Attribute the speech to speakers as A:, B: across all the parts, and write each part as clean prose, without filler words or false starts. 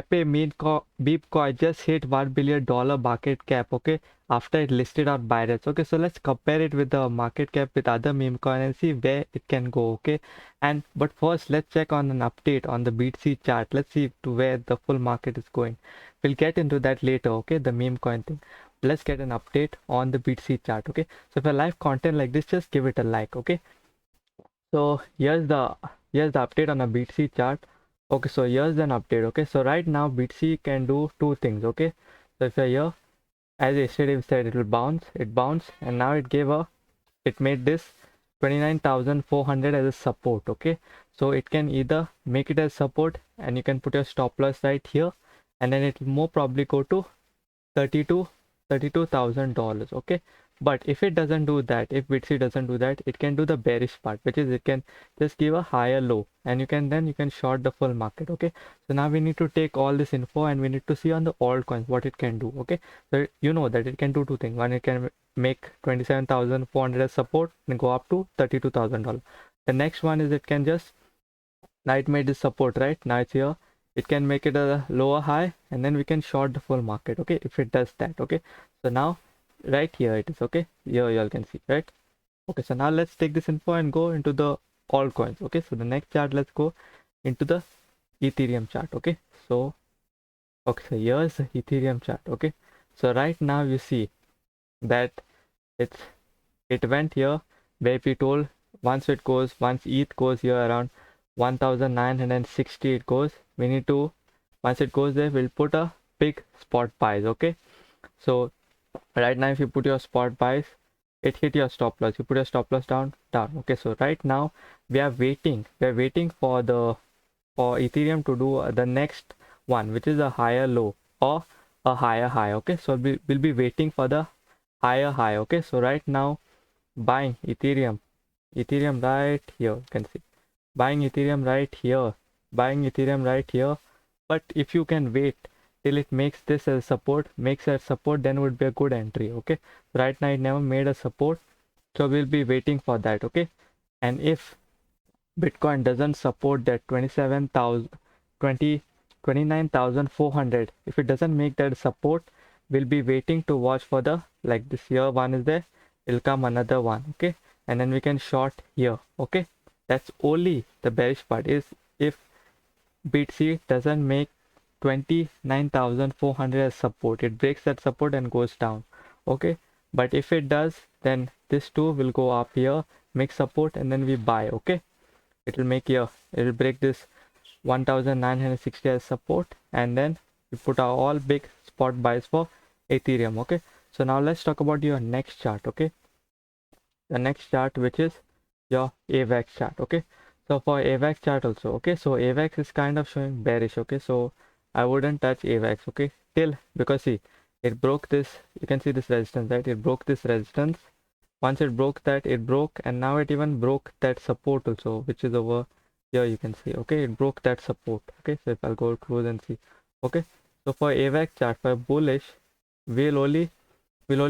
A: PEPE Bitcoin just hit $1 billion market cap, okay, after it listed on Binance. Okay, so let's compare it with the market cap with other meme coin and see where it can go, okay. And but first let's check on an update on the BTC chart. Let's see to where the full market is going. We'll get into that later, okay, the meme coin thing. Let's get an update on the BTC chart, okay. So if you like content like this, just give it a like, okay. So here's the update on a BTC chart. Okay, so here's an update. Okay, so right now BTC can do two things. Okay, so if you're here, as yesterday we said, it will bounce, it bounced, and now it made this 29,400 as a support. Okay, so it can either make it as support and you can put your stop loss right here, and then it will more probably go to 32 $32,000. Okay, but if it doesn't do that, if BTC doesn't do that, it can do the bearish part, which is it can just give a higher low and you can short the full market. Okay, so now we need to take all this info and we need to see on the altcoins what it can do. Okay, so you know that it can do two things. One, it can make 27,400 as support and go up to $32,000. The next one is it can just, now it made this support, right? Now it's here, it can make it a lower high and then we can short the full market. Okay, if it does that. Okay, so now right here it is. Okay, here y'all can see, right? Okay, so now let's take this info and go into the altcoins. Okay, so the next chart, let's go into the Ethereum chart. Okay, so here's the Ethereum chart. Okay, so right now you see that it went here where we told once ETH goes here around 1960, it goes, we need to, once it goes there, we'll put a big spot buys. Okay, so right now if you put your spot buys, it hit your stop loss, you put your stop loss down. Okay, so right now we are waiting for Ethereum to do the next one, which is a higher low or a higher high. Okay, so we'll be waiting for the higher high. Okay, so right now buying Ethereum right here, you can see, buying Ethereum right here. But if you can wait till it makes this as support, then would be a good entry. Okay, right now it never made a support, so we'll be waiting for that. Okay, and if Bitcoin doesn't support that 29,400, if it doesn't make that support, we'll be waiting to watch for the, like this here one is there, it'll come another one. Okay, and then we can short here. Okay, that's only the bearish part, is if BTC doesn't make 29,400 as support, it breaks that support and goes down. Okay, but if it does, then this too will go up here, make support, and then we buy. Okay, it will make here, it will break this 1960 as support, and then we put our all big spot buys for Ethereum. Okay, so now let's talk about your next chart. Okay, the next chart, which is your Avax chart. Okay, so for Avax chart also, okay, so Avax is kind of showing bearish. Okay, so I wouldn't touch Avax. Okay, till, because see, it broke this, you can see this resistance, right? It broke this resistance. Once it broke that, it broke, and now it even broke that support also, which is over here, you can see. Okay, it broke that support. Okay, so if I'll go close and see. Okay, so for Avax chart, for bullish, we'll only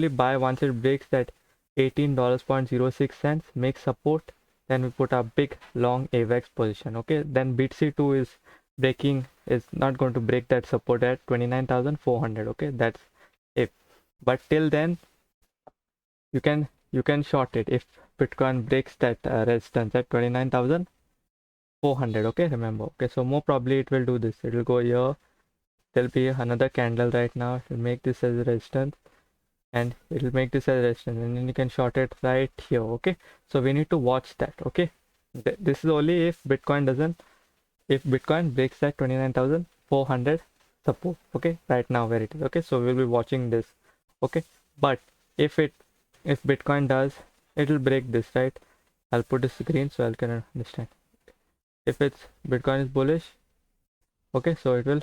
A: buy once it breaks that $18.06, make support, then we put a big long Avax position. Okay, then BTC2 is not going to break that support at 29,400. Okay, that's it. But till then you can short it if Bitcoin breaks that resistance at 29,400. Okay, remember. Okay, so more probably it will do this, it will go here, there'll be another candle right now, it will make this as a resistance, and it will make this as resistance, and then you can short it right here. Okay, so we need to watch that. Okay, this is only if Bitcoin breaks that 29,400 support. Okay, right now where it is. Okay, so we'll be watching this. Okay, but if Bitcoin does, it will break this, right? I'll put this green so I can understand. If it's Bitcoin is bullish, okay, so it will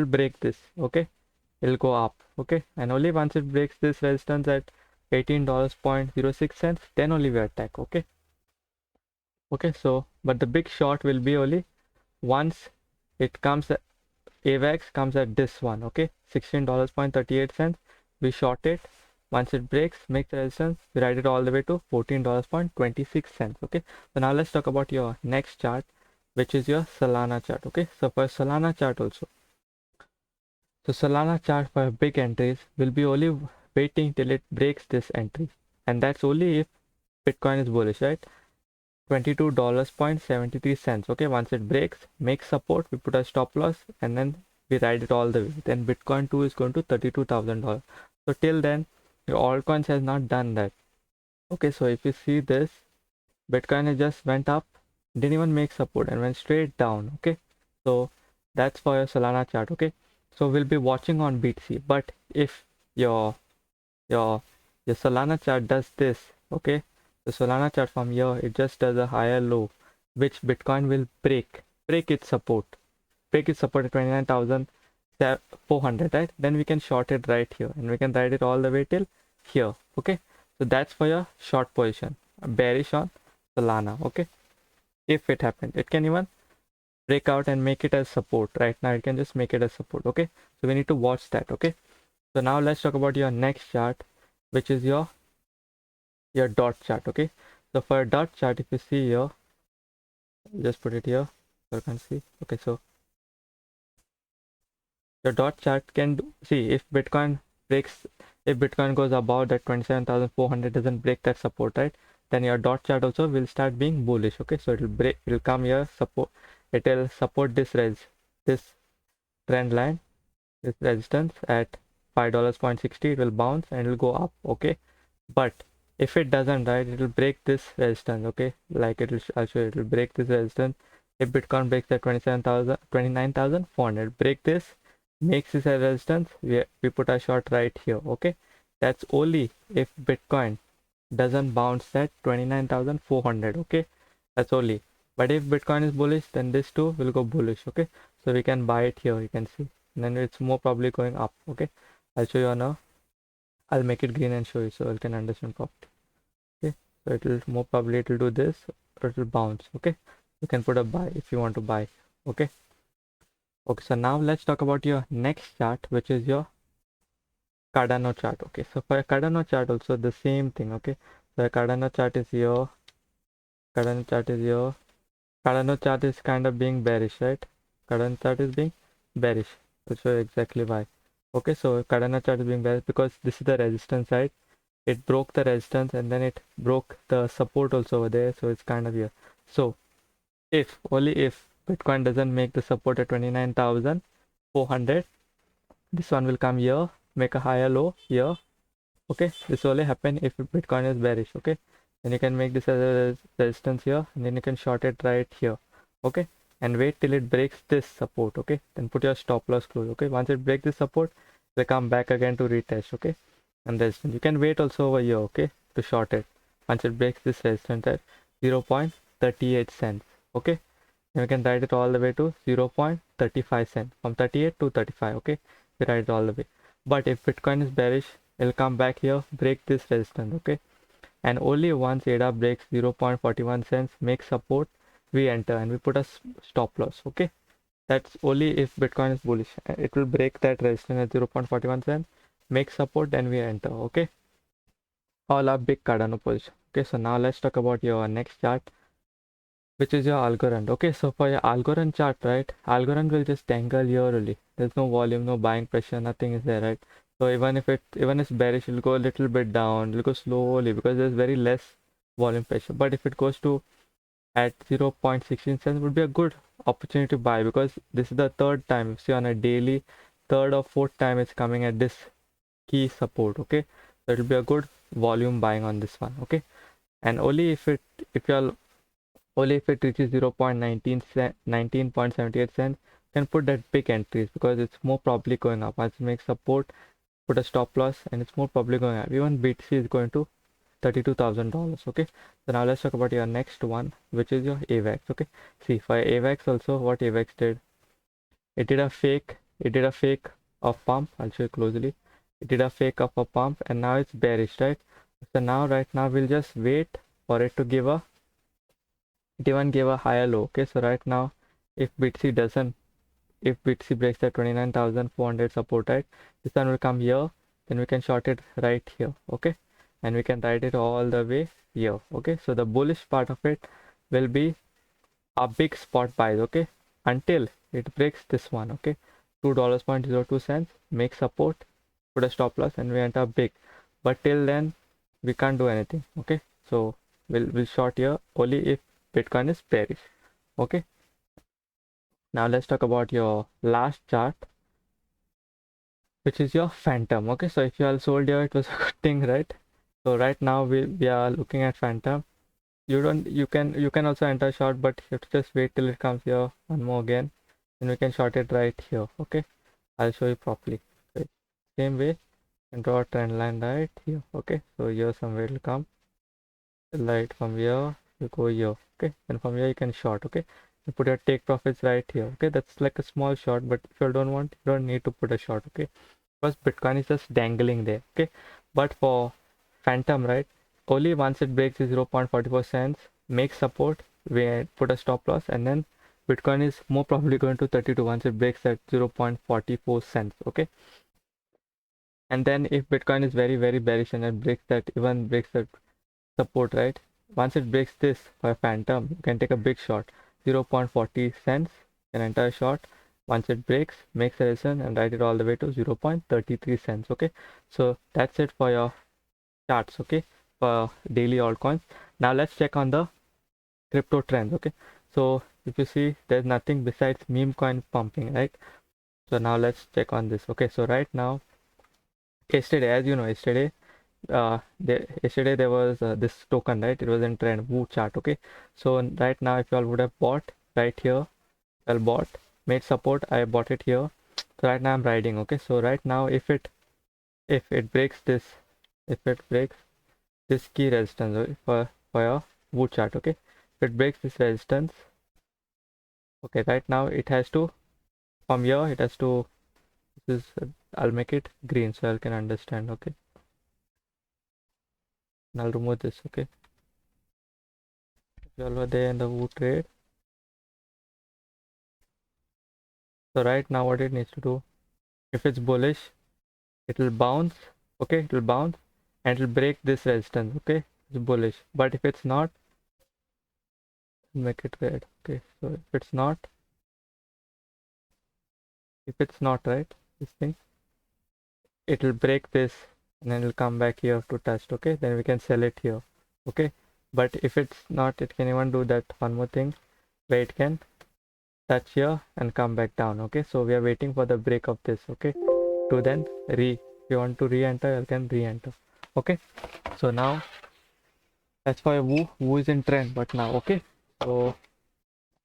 A: break this. Okay, it'll go up. Okay, and only once it breaks this resistance at $18.06, then only we attack. Okay, so but the big short will be only once it comes, Avax comes at this one. Okay, $16.38, we short it. Once it breaks, makes the resistance, we ride it all the way to $14.26. Okay, so now let's talk about your next chart, which is your Solana chart. Okay, so for Solana chart also, So Solana chart for big entries will be only waiting till it breaks this entry, and that's only if Bitcoin is bullish, right? $22.73. Okay, once it breaks, makes support, we put a stop loss, and then we ride it all the way. Then Bitcoin 2 is going to $32,000. So till then, your altcoins has not done that. Okay, so if you see this, Bitcoin has just went up, didn't even make support, and went straight down. Okay, so that's for your Solana chart. Okay, so we'll be watching on BTC. But if your your your Solana chart does this, okay, the Solana chart from here, it just does a higher low, which Bitcoin will break its support, at 29,400, right? Then we can short it right here, and we can ride it all the way till here. Okay, so that's for your short position, bearish on Solana. Okay, if it happened, it can even break out and make it as support. Right now, it can just make it as support. Okay, so we need to watch that. Okay, so now let's talk about your next chart, which is your dot chart. Okay, so for a dot chart, if you see here, just put it here so you can see. Okay, so the dot chart can see if Bitcoin breaks, if Bitcoin goes above that 27,400, doesn't break that support, right? Then your dot chart also will start being bullish. Okay, so it will come here, support, it will support this trend line, this resistance at $5.60. It will bounce and it will go up. Okay, but if it doesn't, right, it will break this resistance. Okay, like I'll show you, it will break this resistance. If Bitcoin breaks at 29,400, break this, makes this a resistance, we put a short right here. Okay, that's only if Bitcoin doesn't bounce at 29,400. Okay, that's only. But if Bitcoin is bullish, then this too will go bullish. Okay, so we can buy it here, you can see, and then it's more probably going up. Okay, I'll show you now. I'll make it green and show you so you can understand properly. Okay, so it will more probably it will do this, or it will bounce. Okay, you can put a buy if you want to buy. Okay, so now let's talk about your next chart, which is your Cardano chart. Okay, so for a Cardano chart also the same thing. Okay, so a Cardano chart is your Cardano chart is kind of being bearish, right? Cardano chart is being bearish. I'll show you exactly why. Okay, so Cardano chart is being bearish because this is the resistance side. It broke the resistance and then it broke the support also over there, so it's kind of here. So if only if Bitcoin doesn't make the support at 29,400, this one will come here, make a higher low here. Okay, this only happen if Bitcoin is bearish. Okay, then you can make this as a resistance here, and then you can short it right here. Okay, and wait till it breaks this support. Okay, then put your stop loss close. Okay, once it breaks this support, they come back again to retest. Okay, and resistance, you can wait also over here. Okay, to short it once it breaks this resistance at 0.38 cents. Okay, then we can ride it all the way to 0.35 cents, from 38 to 35. Okay, we ride it all the way. But if Bitcoin is bearish, it'll come back here, break this resistance. Okay, and only once ADA breaks 0.41 cents, make support, we enter and we put a stop loss. Okay, that's only if Bitcoin is bullish. It will break that resistance at 0.41 cents, make support, then we enter. Okay, all are big Cardano position. Okay, so now let's talk about your next chart, which is your algorand. Okay, so for your algorand chart, right, algorand will just dangle here only. There's no volume, no buying pressure, nothing is there, right? So even if it's bearish, it'll go a little bit down, it'll go slowly because there's very less volume pressure. But if it goes to at 0.16 cents, would be a good opportunity to buy, because this is the third time, you see, on a daily, third or fourth time it's coming at this key support. Okay, so it'll be a good volume buying on this one. Okay, and only if it reaches 19.78 cents, can put that big entries, because it's more probably going up. Once it makes support, put a stop loss, and it's more probably going up. Even BTC is going to $32,000. Okay, so now let's talk about your next one, which is your Avax. Okay, see, for Avax also, what Avax did, it did a fake of pump. I'll show you closely. It did a fake of a pump, and now it's bearish, right? So now right now we'll just wait for it to give a, it even gave a higher low. Okay, so right now if BTC breaks the 29,400 support, right, this one will come here, then we can short it right here. Okay, and we can ride it all the way here. Okay, so the bullish part of it will be a big spot buys. Okay, until it breaks this one. Okay, $2.02, make support, put a stop loss, and we enter big. But till then we can't do anything. Okay, so we'll short here only if Bitcoin is bearish. Okay, now let's talk about your last chart, which is your phantom. Okay, so if you all sold here, it was a good thing, right? So right now we are looking at phantom. You can also enter short, but you have to just wait till it comes here one more again, and we can short it right here. Okay, I'll show you properly. Okay. Same way, and draw a trend line right here. Okay, so here somewhere it will come right from here, you go here. Okay, and from here you can short. Okay, you put your take profits right here. Okay, that's like a small short, but if you don't want, you don't need to put a short. Okay, because Bitcoin is just dangling there. Okay, but for phantom, right, only once it breaks the 0.44 cents, make support, we put a stop loss, and then Bitcoin is more probably going to 32 once it breaks at 0.44 cents. Okay, and then if Bitcoin is very bearish and it breaks that, even breaks that support, right, once it breaks this for phantom, you can take a big short, 0.40 cents, you can enter a short. Once it breaks, makes a resistance and ride it all the way to 0.33 cents. Okay, so that's it for your charts. Okay, for daily altcoins. Now let's check on the crypto trends. Okay, so if you see, there's nothing besides meme coin pumping, right? So now let's check on this. Okay, so right now, yesterday, as you know, yesterday there was this token, right? It was in trend, Woo chart. Okay, so right now, if you all would have bought right here, well bought, made support, I bought it here. So right now I'm riding. Okay, so right now if it breaks this, if it breaks this key resistance for your Woo chart. Okay, if it breaks this resistance, okay, right now it has to, from here it has to, this is I'll make it green so I can understand. Okay, and I'll remove this. Okay, if you all were there in the Woo trade, so right now what it needs to do, if it's bullish, it will bounce. Okay, it will bounce and it will break this resistance. Okay, it's bullish. But if it's not, make it red. Okay, so if it's not right, this thing, it will break this and then it'll come back here to test. Okay, then we can sell it here. Okay, but if it's not, it can even do that one more thing where it can touch here and come back down. Okay, so we are waiting for the break of this. Okay, to then if you want to re-enter, you can re-enter. Okay, so now that's for Woo is in trend, but now, okay, so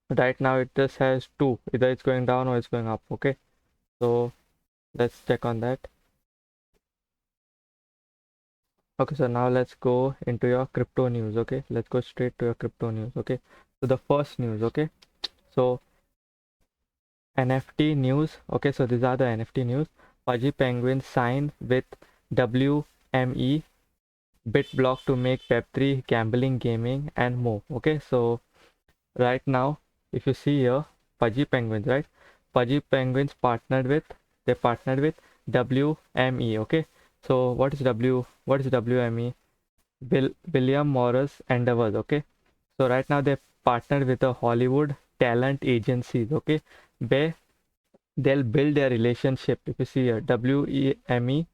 A: right now it just has two, either it's going down or it's going up. Okay, so let's check on that. Okay, so now let's go into your crypto news. Okay, let's go straight to your crypto news. Okay, so the first news. Okay, so NFT news. Okay, so these are the NFT news. 𝗧𝗶𝗺𝗀𝘀𝗁 sign with WME BitBlock to make Web3 gambling, gaming, and more. Okay, so right now, if you see here, 𝗧𝗶𝗺𝗀𝗁, right? 𝗧𝗶𝗺𝗁 partnered with WME. Okay, so what is WME? William Morris Endeavors. Okay, so right now they partnered with a Hollywood talent agencies. Okay, where they'll build their relationship. If you see here, WME,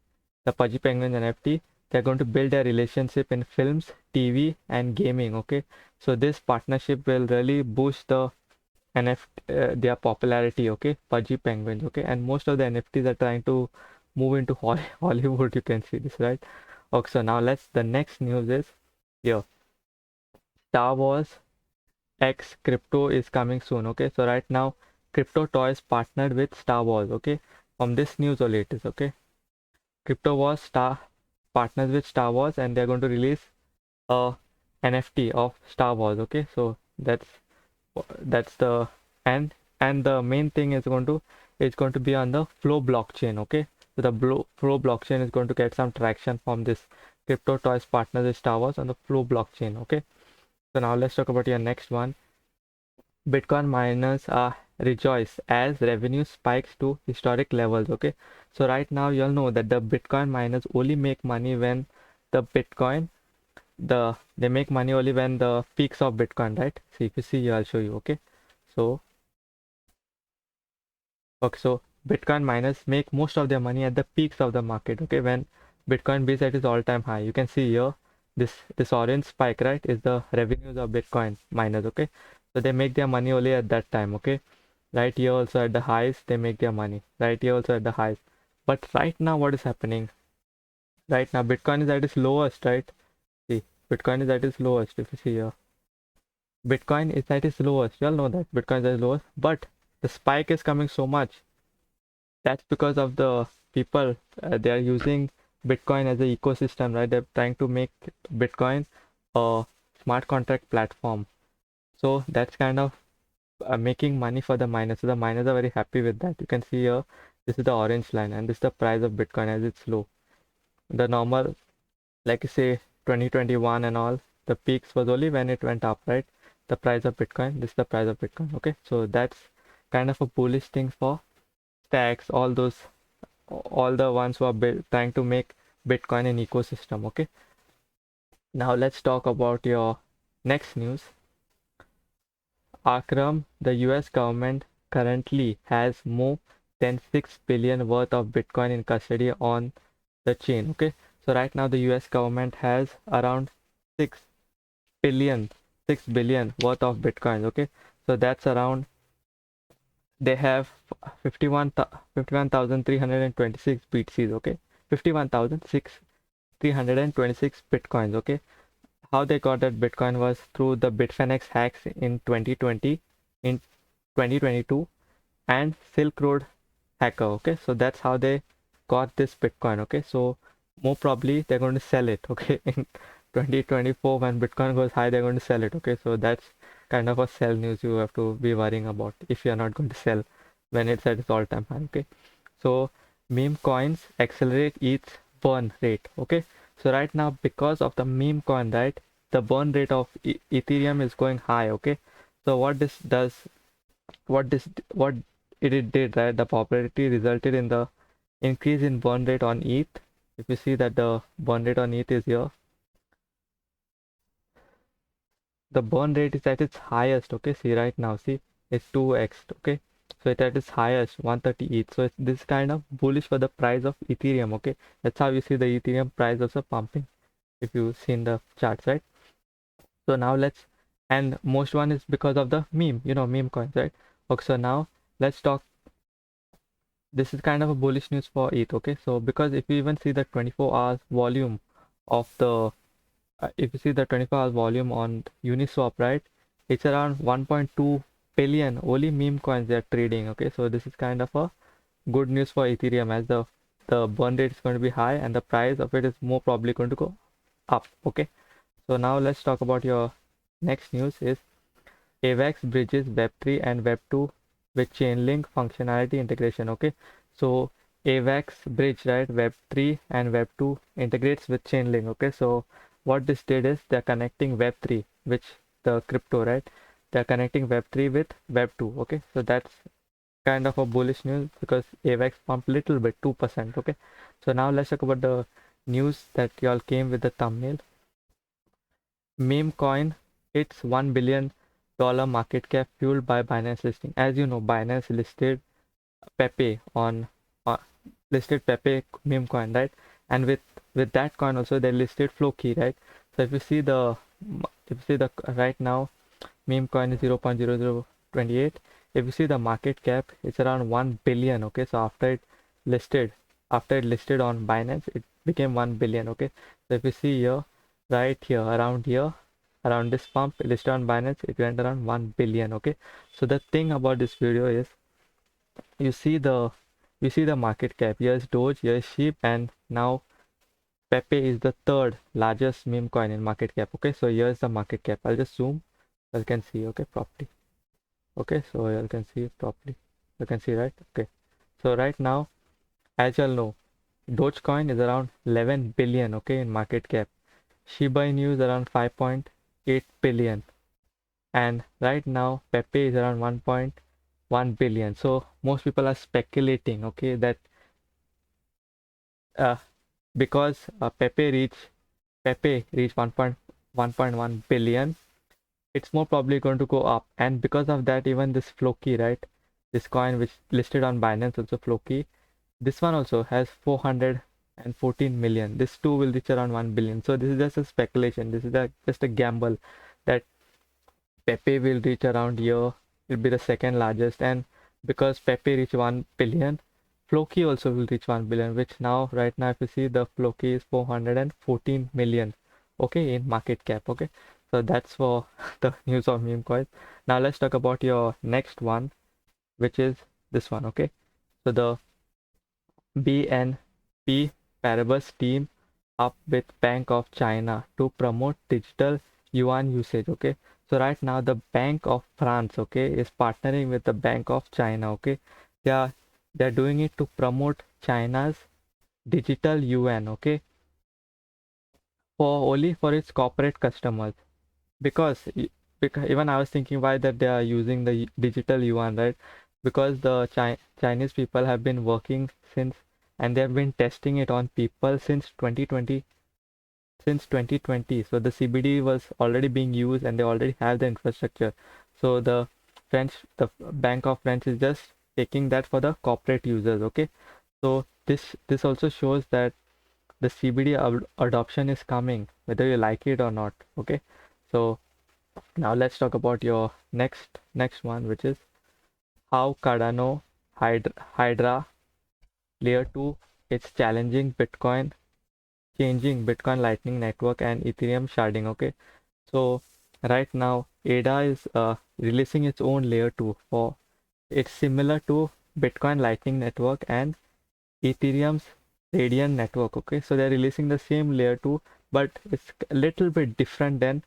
A: the 𝗧𝗶𝗺𝗁 NFT, they're going to build their relationship in films, TV, and gaming. Okay, so this partnership will really boost the their popularity. Okay, 𝗧𝗶𝗺𝗁. Okay, and most of the NFTs are trying to move into Hollywood. You can see this, right? Okay, so now the next news is here. Star Wars X crypto is coming soon. Okay, so right now crypto toys partnered with Star Wars. Okay, from this news only it is. Okay, crypto wars star partners with Star Wars and they're going to release a NFT of Star Wars. Okay, so that's the and the main thing is going to be on the Flow blockchain. Okay, so the Flow blockchain is going to get some traction from this crypto toys partners with Star Wars on the Flow blockchain. Okay, so now let's talk about your next one. Bitcoin miners rejoice as revenue spikes to historic levels. Okay, so right now you all know that the Bitcoin miners only make money when the Bitcoin they make money only when the peaks of Bitcoin, right? So if you see here, I'll show you. Okay, so Bitcoin miners make most of their money at the peaks of the market, okay, when Bitcoin is at its all-time high. You can see here this orange spike, right, is the revenues of Bitcoin miners, okay. So they make their money only at that time, okay. Right here also at the highs they make their money, right here also at the highs. But right now what is happening? Right now Bitcoin is at its lowest, right? See, Bitcoin is at its lowest. If you see here, Bitcoin is at its lowest. You all know that Bitcoin is at its lowest, but the spike is coming so much. That's because of the people. They are using Bitcoin as an ecosystem, right? They're trying to make Bitcoin a smart contract platform. So that's kind of making money for the miners. So the miners are very happy with that. You can see here, this is the orange line, and this is the price of Bitcoin as it's low. The normal, like you say, 2021 and all, the peaks was only when it went up, right? The price of Bitcoin. This is the price of Bitcoin. Okay, so that's kind of a bullish thing for stacks, all those, all the ones who are trying to make Bitcoin an ecosystem. Okay, now let's talk about your next news. Akram, the US government currently has more than 6 billion worth of Bitcoin in custody on the chain. Okay, so right now the US government has around 6 billion 6 billion worth of Bitcoins. Okay, so that's around, they have 51,326 BTCs. Okay, 51,326 Bitcoins. Okay, how they got that Bitcoin was through the Bitfinex hacks in 2020, in 2022, and Silk Road hacker. Okay, so that's how they got this Bitcoin. Okay, so more probably they're going to sell it. Okay, in 2024 when Bitcoin goes high, they're going to sell it. Okay, so that's kind of a sell news you have to be worrying about if you're not going to sell when it's at its all-time high. Okay, so meme coins accelerate its burn rate. Okay, so right now because of the meme coin, right, the burn rate of Ethereum is going high. Okay, so what this does, what it did, right, the popularity resulted in the increase in burn rate on ETH. If you see that the burn rate on ETH is here, the burn rate is at its highest. Okay, see right now, see, it's 2x. Okay, so it's at its highest 130 ETH. So it's this kind of bullish for the price of Ethereum. Okay, that's how you see the Ethereum price also pumping if you see in the charts, right? So now let's, and most one is because of the meme, meme coins, right? Okay, so now let's talk, this is kind of a bullish news for ETH. Okay, so because if you even see the 24 hours volume of the if you see the 24 hours volume on Uniswap, right, it's around 1.2 billion only meme coins they are trading. Okay, so this is kind of a good news for Ethereum, as the burn rate is going to be high and the price of it is more probably going to go up. Okay, so now let's talk about your next news is Avax bridges Web3 and Web2 with Chainlink functionality integration. Okay, so Avax bridge, right, Web3 and Web2 integrates with Chainlink. Okay, so what this did is they're connecting Web3, which the crypto, right, they're connecting Web3 with Web2. Okay, so that's kind of a bullish news because Avax pumped little bit, 2%. Okay, so now let's talk about the news that y'all came with the thumbnail. Memecoin hits $1 billion market cap fueled by Binance listing. As you know, Binance listed PEPE on listed PEPE Memecoin, right? And with that coin also they listed Floki, right? So if you see the right now Memecoin is 0.0028. If you see the market cap, it's around 1 billion. Okay, so after it listed on Binance, it became 1 billion. Okay, so if you see here, right here, around this pump listed on Binance, it went around 1 billion. Okay, so the thing about this video is you see the market cap. Here's Doge, here's Sheep, and now Pepe is the third largest meme coin in market cap. Okay, so here's the market cap. I'll just zoom so you can see, okay, properly. Okay, so you can see properly. You can see, right? Okay, so right now, as you all know, Dogecoin is around 11 billion. Okay, in market cap. Shiba Inu is around 5.8 billion, and right now Pepe is around 1.1 billion. So most people are speculating, okay, that uh, because Pepe reached 1.1 billion, it's more probably going to go up, and because of that, even this Floki, right, this coin which listed on Binance, also Floki. This one also has 414 million. This too will reach around 1 billion. So this is just a speculation. This is just a gamble that PEPE will reach around here. It'll be the second largest, and because PEPE reached 1 billion, Floki also will reach 1 billion, which now right now if you see the Floki is 414 million, okay, in market cap. Okay, so that's for the news of meme coins. Now let's talk about your next one, which is this one. Okay, so the BNP Paribas team up with Bank of China to promote digital yuan usage. Okay, so right now the Bank of France, okay, is partnering with the Bank of China. Okay, they are they're doing it to promote China's digital yuan. Okay, for only for its corporate customers, because because even I was thinking why that they are using the digital yuan, right? Because the Chinese people have been working since, and they have been testing it on people since 2020. So the CBD was already being used and they already have the infrastructure. So the Bank of France is just taking that for the corporate users. Okay, so this also shows that the CBD adoption is coming, whether you like it or not. Okay, so now let's talk about your next one, which is how Cardano Hydra Layer 2 is changing Bitcoin Lightning Network and Ethereum sharding. Okay, so right now ADA is releasing its own layer 2 for it's similar to Bitcoin Lightning Network and Ethereum's Radiant network. Okay, so they're releasing the same layer 2, but it's a little bit different than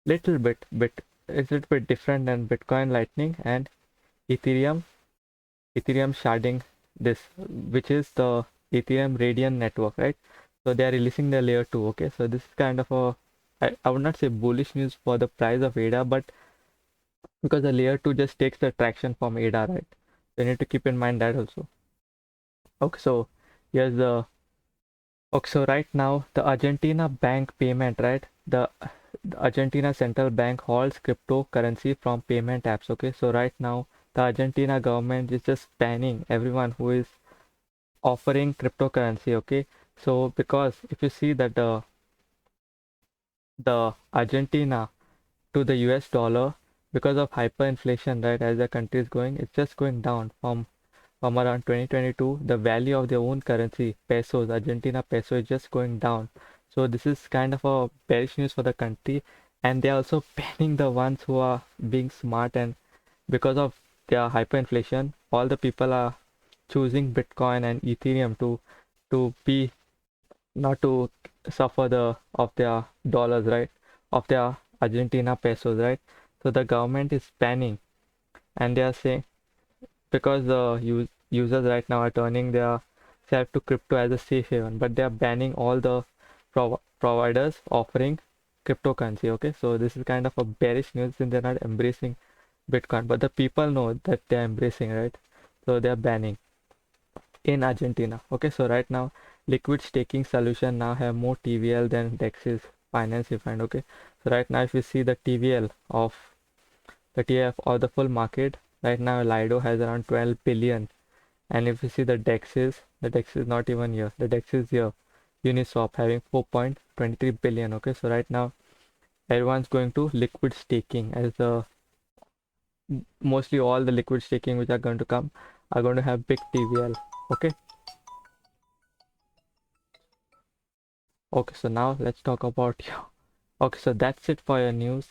A: it's a little bit different than Bitcoin Lightning and Ethereum sharding, this which is the Ethereum Radiant network, right? So they are releasing the layer 2. Okay, so this is kind of a I would not say bullish news for the price of ADA, but because the layer 2 just takes the traction from ADA, right? So you need to keep in mind that also. Okay, so here's the okay, so right now the Argentina bank payment, right? The Argentina central bank halts cryptocurrency from payment apps. Okay, so right now the Argentina government is just banning everyone who is offering cryptocurrency. Okay, so because if you see that the Argentina to the US dollar, because of hyperinflation, right, as the country is going, it's just going down from around 2022. The value of their own currency, pesos, Argentina peso, is just going down. So this is kind of a bearish news for the country, and they're also banning the ones who are being smart, and because of their hyperinflation, all the people are choosing Bitcoin and Ethereum to be not to suffer the of their dollars, right, of their Argentina pesos, right? So the government is banning, and they are saying because the users right now are turning their self to crypto as a safe haven, but they are banning all the providers offering cryptocurrency. Okay, so this is kind of a bearish news since they're not embracing Bitcoin, but the people know that they're embracing, right? So they're banning in Argentina. Okay, so right now liquid staking solution now have more TVL than DEX's finance you find. Okay, so right now if you see the TVL of the TF or the full market, right now Lido has around 12 billion, and if you see the DEX is not even here, the DEX is here, Uniswap having 4.23 billion. Okay, so right now everyone's going to liquid staking, as the mostly all the liquid staking which are going to come are going to have big TVL. Okay, so now let's talk about you. Okay, so that's it for your news.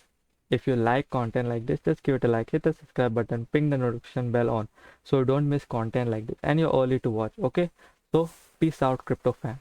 A: If you like content like this, just give it a like, hit the subscribe button, ping the notification bell on so don't miss content like this and you're early to watch. Okay, so peace out, crypto fan.